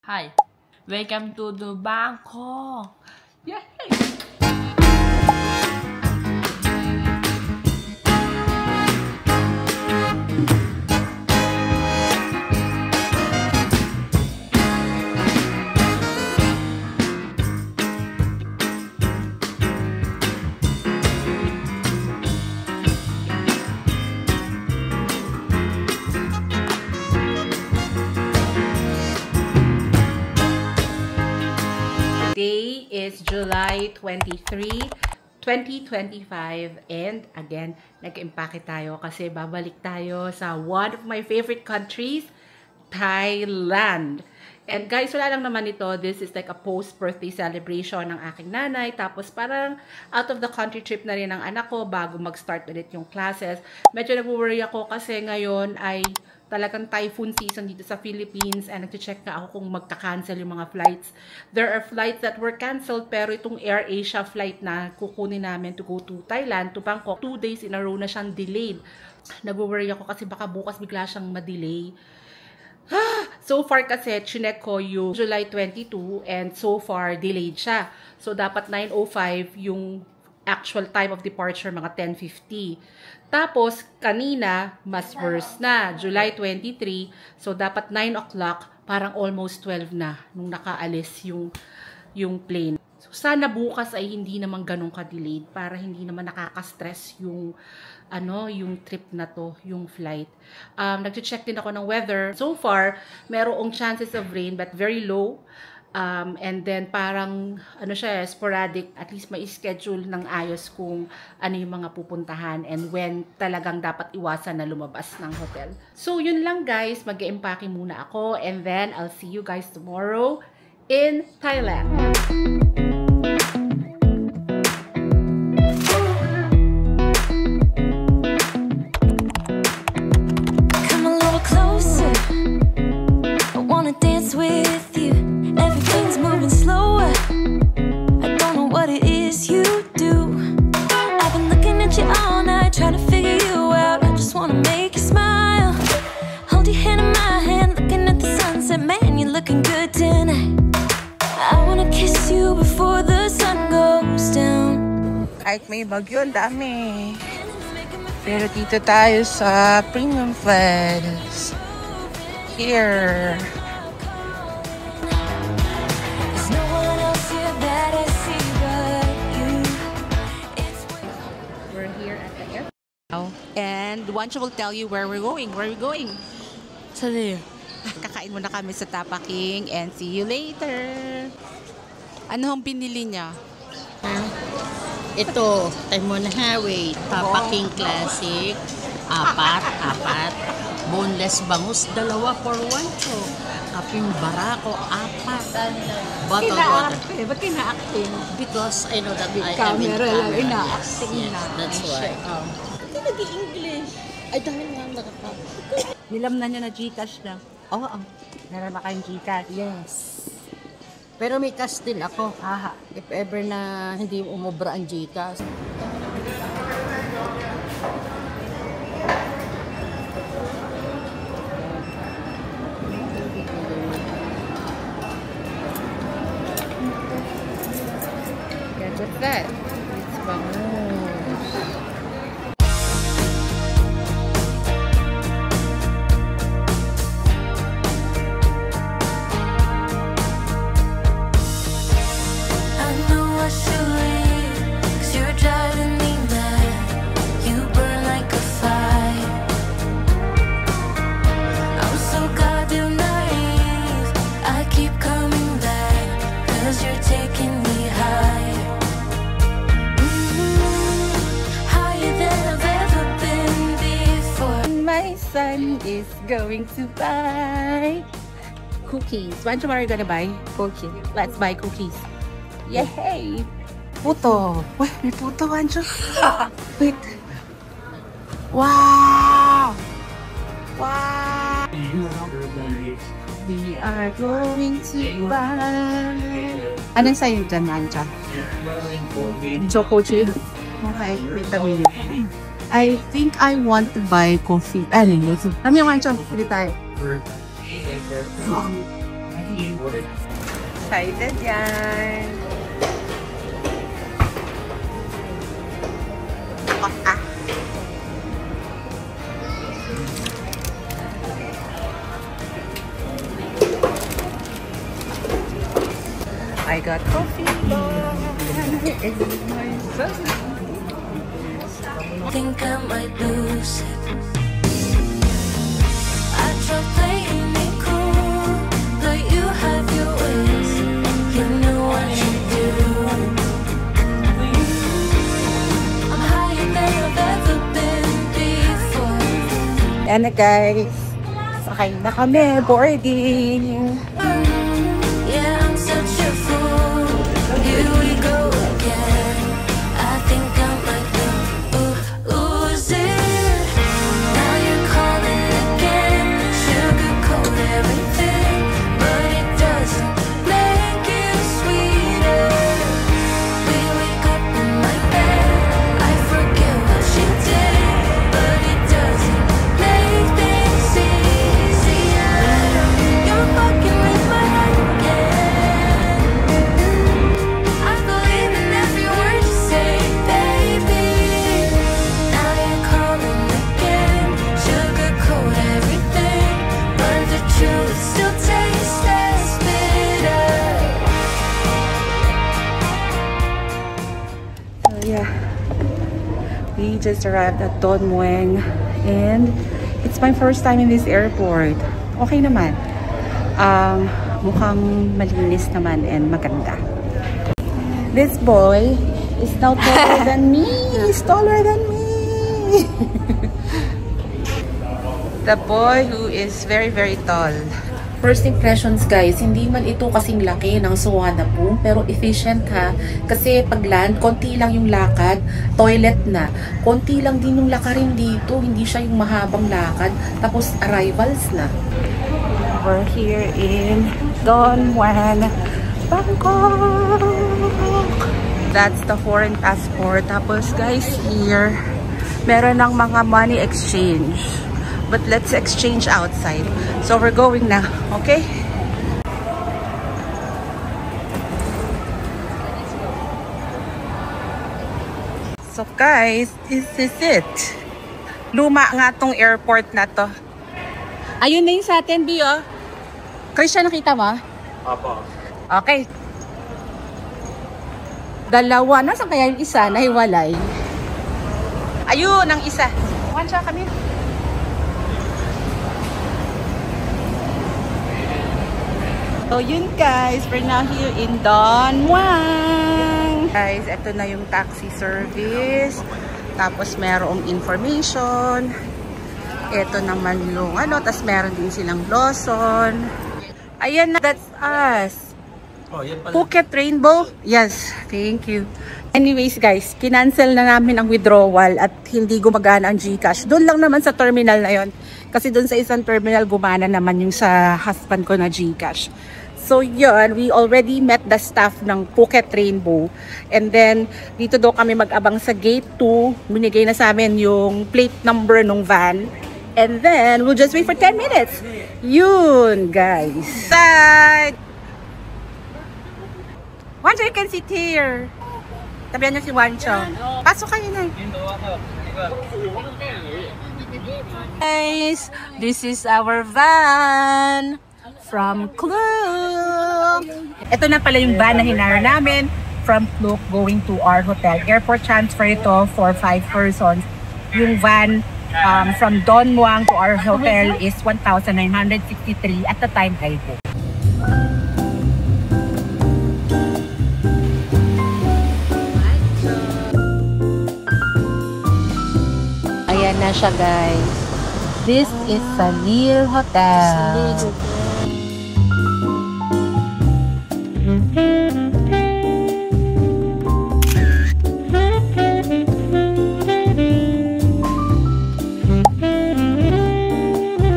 Hi, welcome to the Bangkok. Yay! Today is July 23, 2025 and again, nag-impake tayo kasi babalik tayo sa one of my favorite countries, Thailand. And guys, wala lang naman ito. This is like a post-birthday celebration ng aking nanay. Tapos parang out of the country trip na rin ng anak ko bago mag-start ulit yung classes. Medyo nag-worry ako kasi ngayon ay talagang typhoon season dito sa Philippines and nag-check na ako kung magka-cancel yung mga flights. There are flights that were canceled pero itong AirAsia flight na kukunin namin to go to Thailand, to Bangkok, 2 days in a row na siyang delayed. Nag-worry ako kasi baka bukas bigla siyang ma-delay. So far kasi, chinek ko yung July 22 and so far delayed siya. So dapat 9:05 yung actual time of departure, mga 10:50. Tapos, kanina, mas worse na, July 23. So, dapat 9 o'clock, parang almost 12 na, nung nakaalis yung plane. So, sana bukas ay hindi naman ganun ka-delayed, para hindi naman nakaka-stress yung trip na to, yung flight. Nag-check din ako ng weather. So far, merong chances of rain, but very low. And then parang sporadic, at least may schedule ng ayos kung ano yung mga pupuntahan and when talagang dapat iwasan na lumabas ng hotel. So yun lang guys, mag-empake muna ako and then I'll see you guys tomorrow in Thailand. Come a little closer, I wanna dance with you. Everything's moving slower, I don't know what it is you do. I've been looking at you all night, trying to figure you out. I just wanna make you smile. Hold your hand in my hand, looking at the sunset. Man, you're looking good tonight. I wanna kiss you before the sun goes down. Kahit may bagyo, ang dami. Pero dito tayo sa Premium Falls. Here. And Wancho will tell you where we're going. Where are we going? Sorry. Kakain muna kami sa Tapa King and see you later. Ano ang pinili niya? Ito, tayo mo na ha, wait. Tapa King Classic, apat. Boneless bangus, 2 for Wancho. Kaping barako, 4. Bottled water. Ba't kina-acting? Because I know that I am in Camera lang, camera. ina-acting Yes, na. that's why. Ito nag-i-English. Ay, dahil nga nakaka... Nilam na niya na Gcash na. Oo. Meron na kayong Gcash. Yes. Pero may cash din ako. If ever na hindi umubra ang Gcash. What's that? It's bangus. I know I should leave, 'cause you're driving me mad. You burn like a fire. I'm so goddamn naive. I keep coming back, 'cause you're taking me higher. Higher than I've ever been before. My son is going to buy cookies. Wancho, what are you gonna buy? Cookies. Let's buy cookies. Yay! Puto. Wait, may puto, Wancho. Wait. Wow! Wow! We are going to buy... Anong sa'yo dyan, Wancho? Choco chip. Okay, wait a minute. I think I want to buy coffee. Ano yun? Kami yung Wancho, pili tayo. Excited yan. I got coffee. Think I might lose it. I try playing it cool, but you have your ways. You know what you do. I'm higher than I've ever been before. Yan na guys. Sakay na kami. Boarding. Yeah, I'm such a fool. Here we go again. I think I might lose it. Now you're calling again. Sugarcoat everything, but it doesn't make it sweeter. We wake up in my bed. I forget what she did, but it doesn't make things easier. You're fucking with my head again. I believe in every word you say, baby. Now you're calling again. Sugarcoat everything, but the truth still tastes as bitter. So yeah, we just arrived at Don Mueang and it's my first time in this airport. Okay naman. Mukhang malinis naman and maganda. This boy is now taller than me. He's taller than me. The boy who is very, very tall. First impressions guys, hindi man ito kasing laki ng Suvarnabhumi pero efficient ha. Kasi pag land, konti lang yung lakad, toilet na. Konti lang din yung lakarin dito, hindi siya yung mahabang lakad. Tapos arrivals na. We're here in Don Mueang, Bangkok. That's the foreign passport. Tapos guys, here, meron ng mga money exchange. But let's exchange outside. So we're going now, okay? So guys, this is it. Luma nga tong airport na to. Ayun na yung sa atin, B, oh. Christian, nakita mo? Apo. Okay. Dalawa. Nasaan kaya yung isa? Nahiwalay. Ayun, ang isa. One siya kami. So yun guys, we're now here in Don Mueang. Guys, ito na yung taxi service. Tapos merong information. Ito naman yung ano, tapos meron din silang Lawson. Ayan na, that's us. Oh, yan pala. Phuket Rainbow? Yes, thank you. Anyways guys, kinancel na namin ang withdrawal at hindi gumagana ang GCash. Doon lang naman sa terminal na yon. Kasi doon sa isang terminal gumana naman yung sa husband ko na GCash. So yun, we already met the staff ng Phuket Rainbow. And then, dito daw kami mag-abang sa gate 2. Binigay na sa amin yung plate number ng van. And then, we'll just wait for 10 minutes. Yun, guys. Side! Wancho, you can sit here. Tabihan niyo si Wancho. Pasok kayo na. Guys, this is our van from Klook. Ito na pala yung van na hinire namin from Klook going to our hotel. Airport transfer ito for 5 persons. Yung van from Don Mueang to our hotel is 1,963 at the time I booked. Ayan na siya guys. This is Salil Hotel.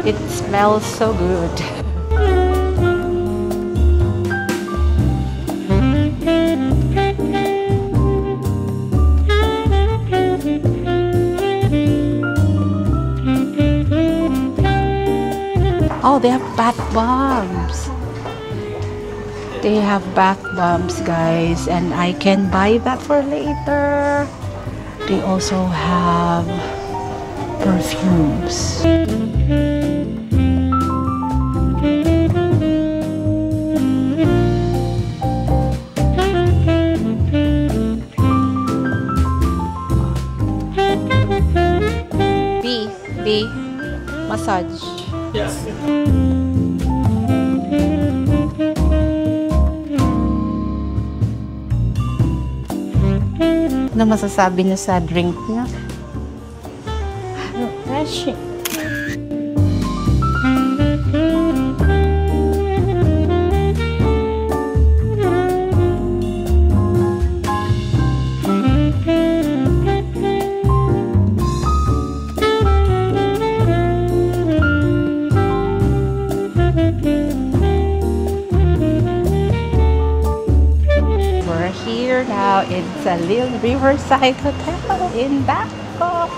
It smells so good. Oh, they have bath bombs. They have bath bombs, guys, and I can buy that for later. They also have perfumes. B, massage. Yes. Ano masasabi niyo sa drink niya? Refreshing. We're here now in Salil Riverside Hotel in Bangkok.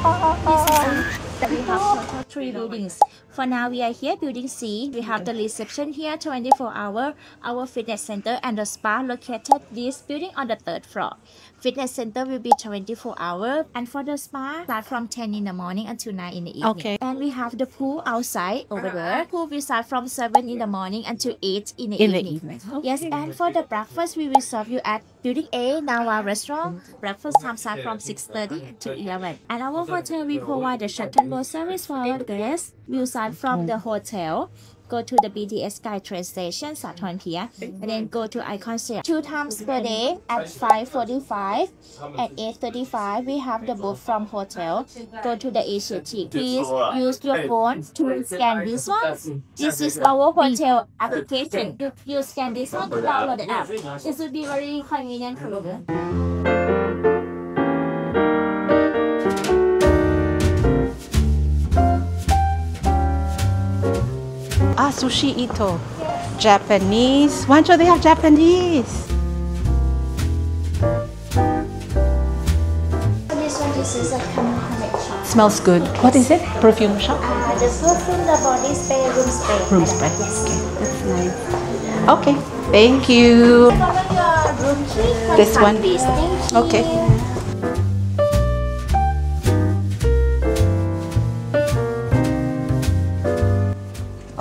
We have total 3 buildings. For now, we are here, building C. We have the reception here, 24-hour, our fitness center and the spa located this building on the 3rd floor. Fitness center will be 24-hour, and for the spa, start from 10 in the morning until 9 in the evening. Okay. And we have the pool outside over there. Pool will start from 7 in the morning until 8 in the evening. Yes, and for the breakfast, we will serve you at Building A, Nawa Restaurant. Breakfast time starts from 6:30 to 11. And our hotel, we provide the shuttle bus service for our guests. We'll start from the hotel, go to the BTS SkyTrain station, Sathorn Pier, and then go to Icon Station 2 times per day at 5:45. At 8:35, we have the boat from hotel. Go to the Asiatic. Please use your phone to scan this one. This is our hotel application. You scan this one to download the app. This will be very convenient for you. Sushi ito. Japanese. Wancho, they have Japanese. This one, this is a Kamehameha shop. Smells good. What is it? Perfume shop? The perfume, the body spray, room spray. Room spray. Okay, that's nice. Okay, thank you. Room key, This one? please. Thank you. Okay.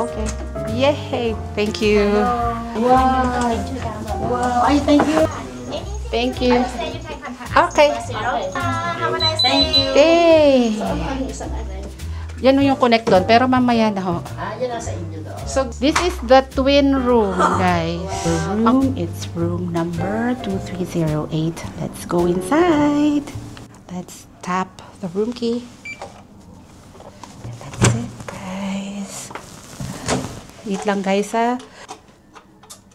Okay. Yay! Thank you. Wow. I thank you. Thank you. Okay. Have a nice day. Hey! Yan yung connect doon, pero mamaya na ho. So, this is the twin room, guys. It's room number 2308. Let's go inside. Let's tap the room key. And that's it, guys. Wait lang, guys, ha.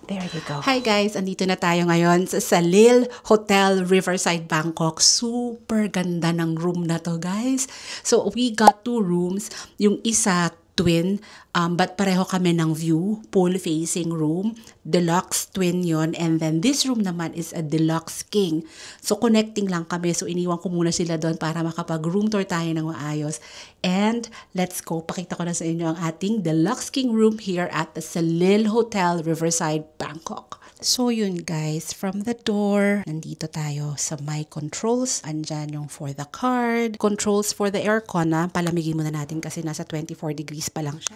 There you go. Hi guys, andito na tayo ngayon sa Salil Hotel Riverside, Bangkok. Super ganda ng room na to, guys. So we got 2 rooms. Yung isa twin, but pareho kami ng view, pool facing room. Deluxe twin yon, and then this room naman is a deluxe king. So connecting lang kami, so iniwan ko muna sila doon para makapag room tour tayo ng maayos. And let's go, pakita ko na sa inyo ang ating deluxe king room here at the Salil Hotel Riverside, Bangkok. So yun guys, from the door, nandito tayo sa my controls. Andyan yung for the card. Controls for the aircon na. Palamigin muna natin kasi nasa 24 degrees pa lang siya.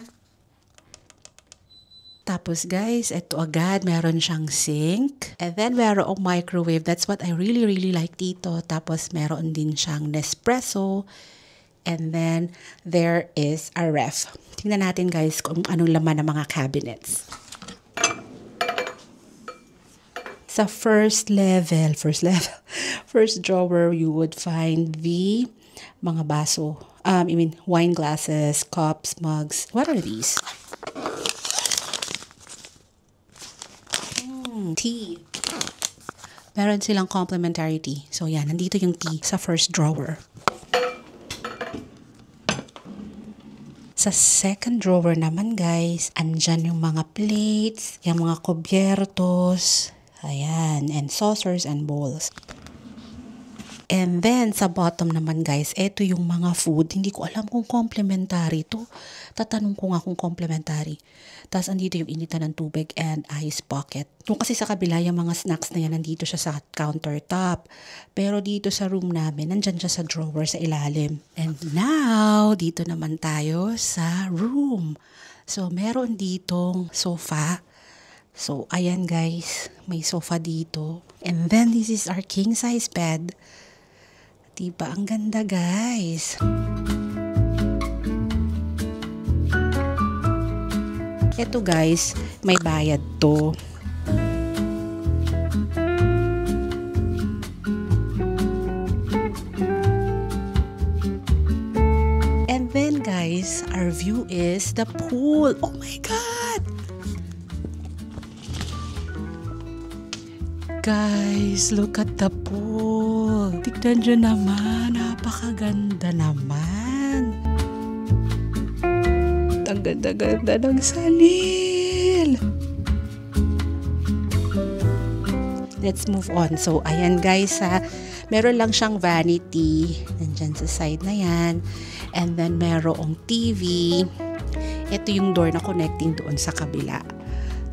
Tapos guys, ito agad, meron siyang sink. And then merong microwave. That's what I really like dito. Tapos meron din siyang Nespresso. And then there is a ref. Tingnan natin guys kung anong laman ng mga cabinets. Sa first drawer, you would find the mga baso. Wine glasses, cups, mugs. What are these? Tea. Meron silang complimentary tea. So yan, nandito yung tea sa first drawer. Sa second drawer naman guys, andyan yung mga plates, yung mga kubyertos, ayan, and saucers and bowls. And then, sa bottom naman guys, eto yung mga food. Hindi ko alam kung complimentary to. tatanong ko nga kung complimentary. Tapos andito yung initan ng tubig and ice bucket. Kung kasi sa kabila yung mga snacks na yan, nandito siya sa countertop. Pero dito sa room namin, nandyan siya sa drawer sa ilalim. And now, dito naman tayo sa room. So, meron ditong sofa. So, ayan guys, may sofa dito. And then, this is our king size bed. Diba? Ang ganda guys. Ito guys, may bayad to. And then guys, our view is the pool. Oh my God! Guys, look at the pool. Tignan nyo naman, napakaganda naman. Ang ganda-ganda ng salil. Let's move on. So, ayan guys ha. Meron lang siyang vanity. Nandyan sa side na yan. And then, merong TV. Ito yung door na connecting doon sa kabila.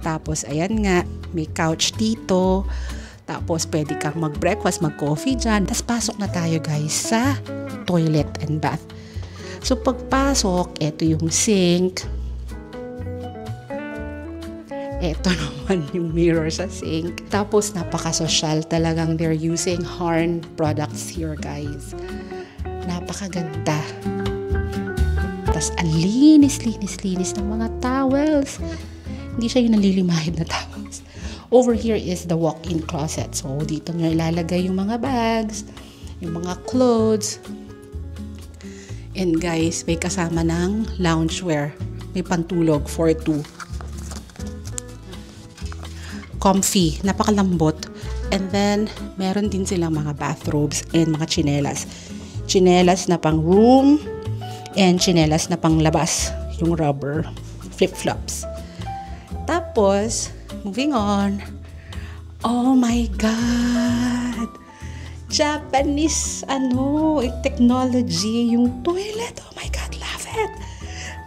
Tapos, ayan nga. May couch dito. Tapos, pwede kang mag-breakfast, mag-coffee dyan. Tapos, pasok na tayo guys sa toilet and bath. So, pagpasok, ito yung sink. Ito naman yung mirror sa sink. Tapos, napaka-social talagang. They're using Harn products here, guys. Napakaganda. Tapos, ang linis ng mga towels. Hindi siya yung nalilimahid na towels. Over here is the walk-in closet. So, dito nyo ilalagay yung mga bags, yung mga clothes. And guys, may kasama ng loungewear. May pantulog for two. Comfy, napakalambot. And then, meron din silang mga bathrobes and mga chinelas. Chinelas na pang room and chinelas na pang labas. Yung rubber flip-flops. Tapos, moving on. Oh my God! Japanese, technology, yung toilet. Oh my God, love it!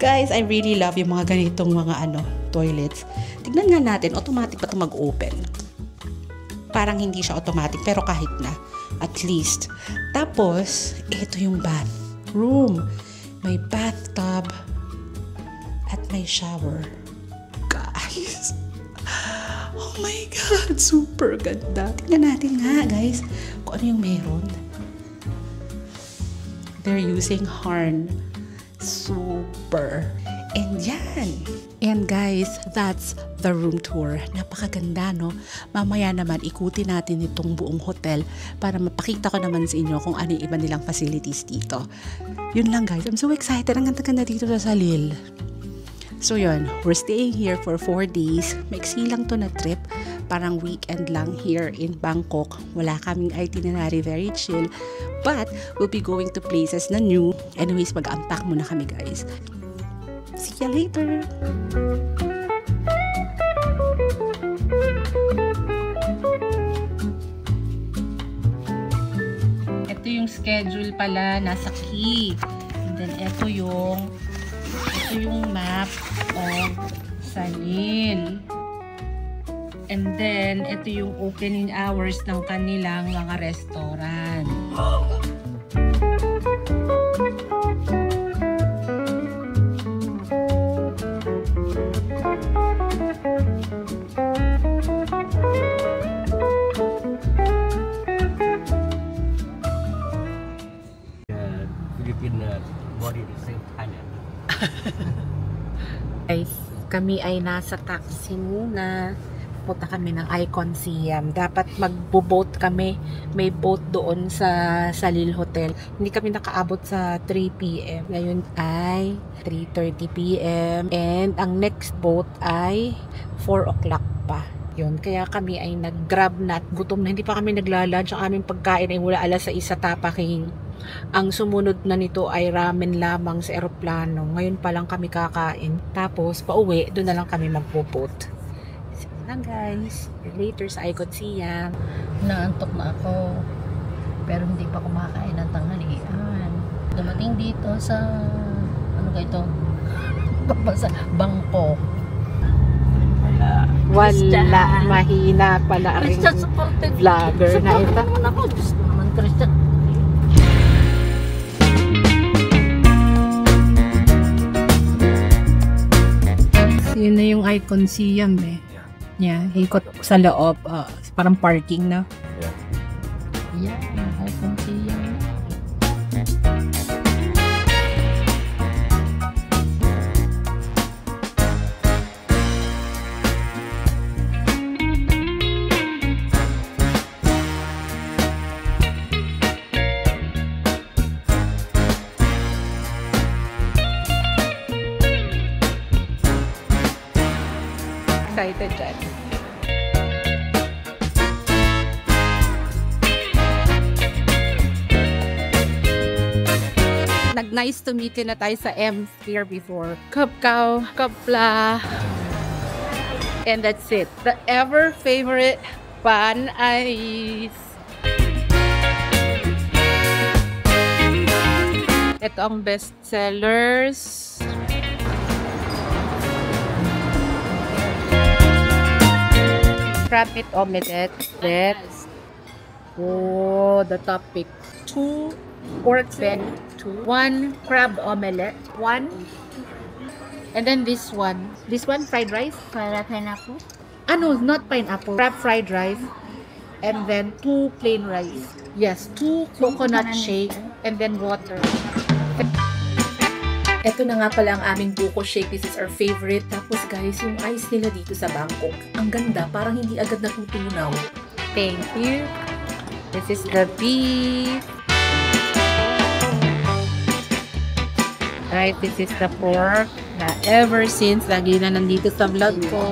Guys, I really love yung mga ganitong mga toilets. Tignan nga natin, automatic ba ito mag-open? Parang hindi siya automatic, pero kahit na. At least. Tapos, ito yung bathroom. May bathtub at may shower. Guys, oh my God, super ganda. Tignan natin nga, guys, kung ano yung meron. They're using Harn. Super. And yan. And guys, that's the room tour. Napakaganda, no? Mamaya naman, ikutin natin itong buong hotel para mapakita ko naman sa inyo kung ano yung iba nilang facilities dito. Yun lang, guys. I'm so excited. Ang ganda-ganda dito sa Salil. So yun, we're staying here for 4 days. Maiksi lang to na trip. Parang weekend lang here in Bangkok. Wala kaming itinerary, very chill. But we'll be going to places na new. Anyways, mag-unpack muna kami guys. See you later! Ito yung schedule pala, nasa key. And then ito yung map of Salil. And then, ito yung opening hours ng kanilang mga restaurant. Philippine body the same time. Guys, kami ay nasa taxi muna. Punta kami ng Icon Siam. Dapat magbo-boat kami. May boat doon sa Salil Hotel. Hindi kami nakaabot sa 3 p.m. Ngayon ay 3:30 p.m. And ang next boat ay 4 o'clock pa. Yun. Kaya kami ay nag-grab na. Gutom na. Hindi pa kami nagla-lunch. Ang aming pagkain ay mula alas 6 sa Tapaking. Ang sumunod na nito ay ramen lamang sa eroplano. Ngayon pa lang kami kakain. Tapos, pauwi, doon na lang kami magpupot. So, lang guys. Later sa Icon Siam. Naantok na ako. Pero hindi pa kumakain ng tanghalian. Dumating dito sa, ano ka ito? Bangko. Wala, mahina pala rin vlogger na ito. Ako, gusto naman Christian. Yun na yung Icon Siam eh. Yeah, ikot sa loob. Parang parking na. Yeah, I can see you. Excited dyan. Nag-nice to meet you na tayo sa M Sphere before. Kapkaw, kapla. And that's it. The ever favorite pan ice. Ito ang best sellers. Crab meat omelette. Oh, the topic. 2 pork belly. 1 crab omelette. 1. And then this one. This one, fried rice. Para pineapple. No, not pineapple. Crab fried rice. And then 2 plain rice. Yes, 2 coconut shake. And then water. Ito na nga pala ang aming buko shake. This is our favorite. Tapos guys, yung ice nila dito sa Bangkok, ang ganda. Parang hindi agad natutunaw. Thank you. This is the beef. Right, this is the pork na ever since lagi na nandito sa vlog ko.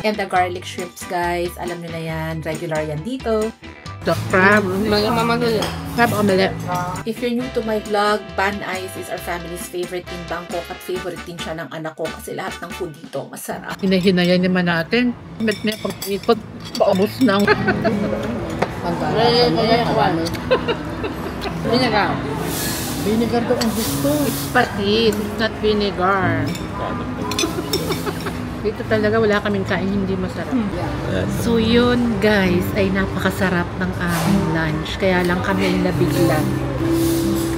And the garlic shrimps, guys. Alam nyo na yan. Regular yan dito. The crab. Crab omelette. If you're new to my vlog, Ban Ice is our family's favorite in Bangkok at favorite din siya ng anak ko kasi lahat ng food dito masarap. Hinahinayan naman natin. Met na pag-ikot, paubos na ang... Vinegar. Vinegar daw ang gusto. It's patis. It's not vinegar. Dito talaga wala kaming kain hindi masarap. So yun guys, ay napakasarap ng aming lunch. Kaya lang kami ay nabiglang.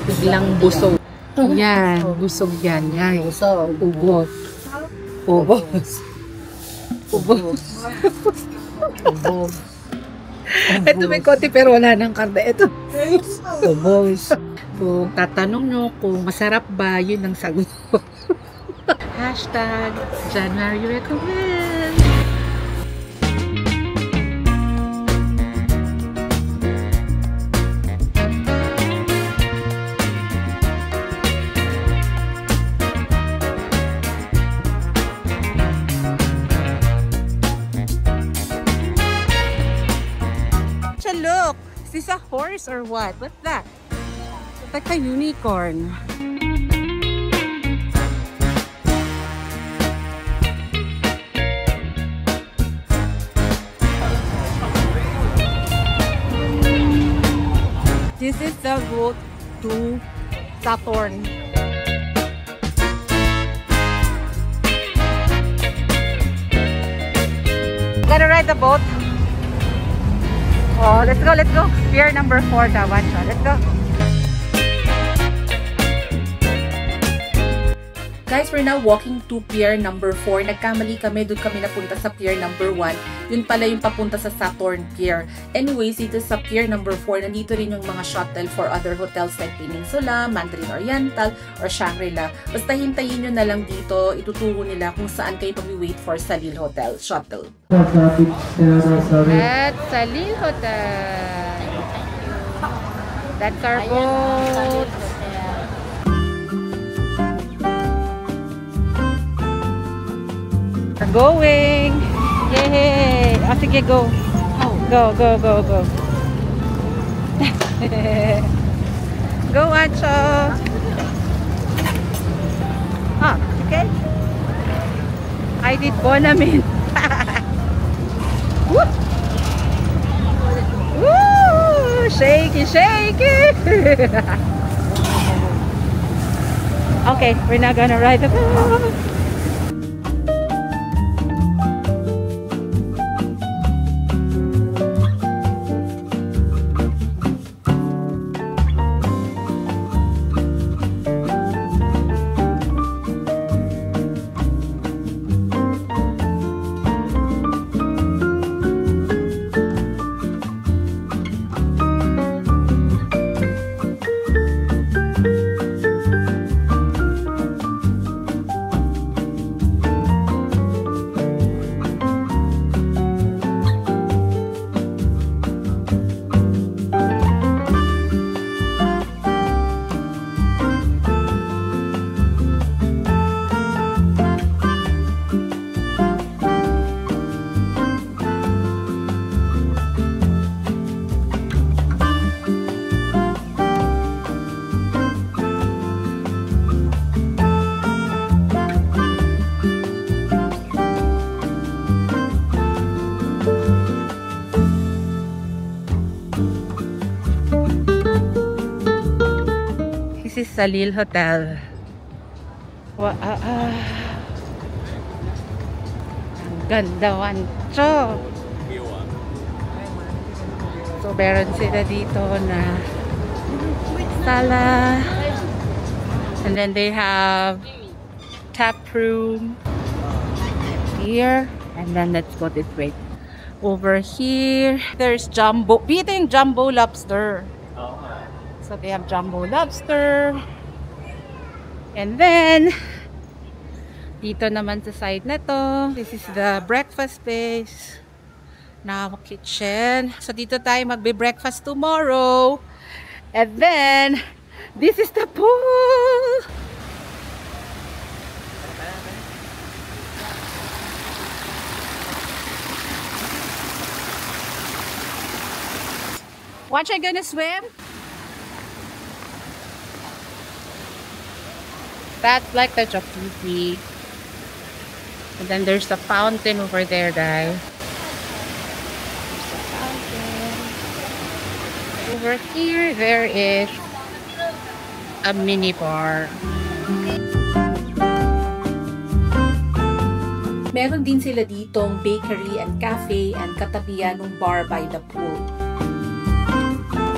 Biglang busog. Yan, busog yan. Yan. Busog. Ubos. Ubos. Ubos. Ubos. Ito may konti pero wala ng karne. Ito. Ubos. Kung tatanong nyo kung masarap ba, yun ang sagot ko. Hashtag January recommend. Look, is this a horse or what? What's that? It's like a unicorn. This is the road to Saturn. Gonna ride the boat. Oh, let's go, let's go. Pier number 4, Kawacha. Let's go. Guys, we're now walking to pier number 4. Nagkamali kami, doon kami napunta sa pier number 1. Yun pala yung papunta sa Saturn Pier. Anyways, dito sa pier number 4, nandito rin yung mga shuttle for other hotels like Peninsula, Mandarin Oriental, or Shangri-La. Basta hintayin nyo na lang dito, ituturo nila kung saan kayo pag-wait for Salil Hotel Shuttle. At Salil Hotel. That's our boat. We're going! Yay! Oh, sige, go! Go, go, go, go! Go, Acho! Ah, okay? I did Bonamin! Woo! Woo! Shaky, shaky! Okay, we're not gonna ride the boat. Salil Hotel. Ang ganda, wancho. So, meron sila dito na sala. And then they have tap room here. And then let's go this way. Over here, there's jumbo. Beating jumbo lobster. So they have jumbo lobster. And then, dito naman sa side na to, this is the breakfast space. Now, kitchen. So dito tayo magbe-breakfast tomorrow. And then, this is the pool. Watch, I gonna swim? That's like the jacuzzi. And then there's the fountain over there, guys. There's the fountain. Over here, there is a mini bar. Meron din sila ditong bakery and cafe and katabihan ng bar by the pool.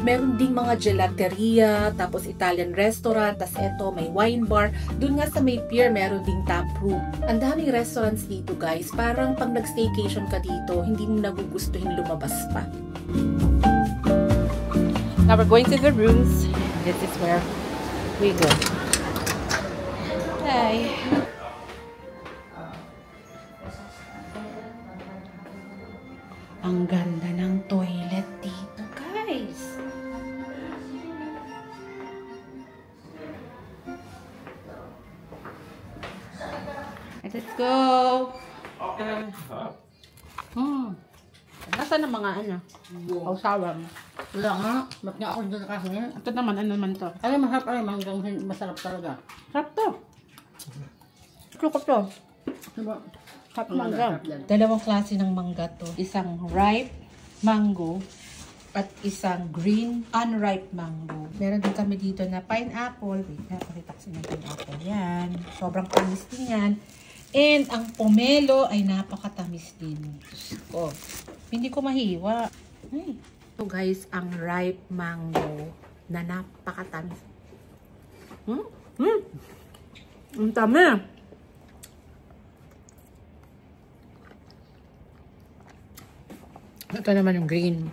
Meron ding mga gelateria, tapos Italian restaurant, tas eto may wine bar. Doon nga sa may pier, meron ding tap room. Ang daming restaurants dito, guys. Parang pag nag-staycation ka dito, hindi mo nagugustuhin lumabas pa. Now we're going to the rooms. This is where we go. Hi. Ang ganda ng toilet dito, guys. Let's go. Nasaan ang mga ano? Hausawan. Wala nga. Ba't nga ako dito kasi ngayon? Ito naman, ano naman to? Ay, masarap ay. Masarap talaga. Sarap to. Gusto ko to. Diba? Sarap mangga. Dalawang klase ng mangga to. Isang ripe mango at isang green unripe mango. Meron din kami dito na pineapple. Wait, napakita ko sa inyo yung pineapple. Yan. Sobrang tamis din yan. And ang pomelo ay napakatamis din. Oh, hindi ko mahiwa. Ay. So guys, ang ripe mango na napakatamis. Ang tamis. Ito naman yung green.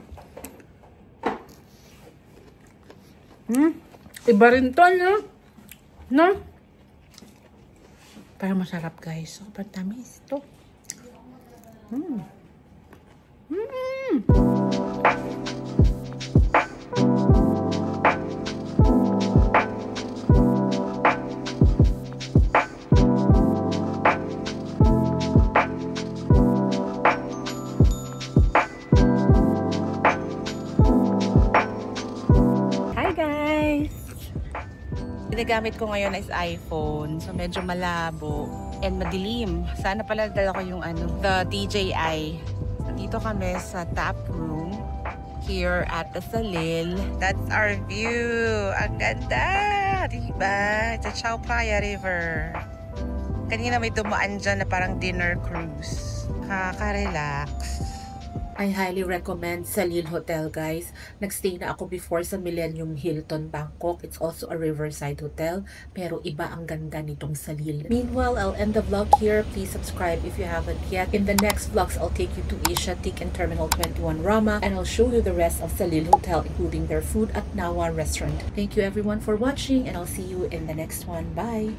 Iba rin to, no? No? Parang masarap, guys. Sobrang tamis ito. Ginagamit ko ngayon is iPhone. So, medyo malabo and madilim. Sana pala dala ko yung the DJI. Dito kami sa tap room here at the Salil. That's our view. Ang ganda! Diba? Sa Chao Phraya River. Kanina may dumaan dyan na parang dinner cruise. Kaka-relax. I highly recommend Salil Hotel, guys. Nagstay na ako before sa Millennium Hilton, Bangkok. It's also a riverside hotel, pero iba ang ganda nitong Salil. Meanwhile, I'll end the vlog here. Please subscribe if you haven't yet. In the next vlogs, I'll take you to Asiatic and Terminal 21 Rama, and I'll show you the rest of Salil Hotel, including their food at Nawa Restaurant. Thank you everyone for watching, and I'll see you in the next one. Bye!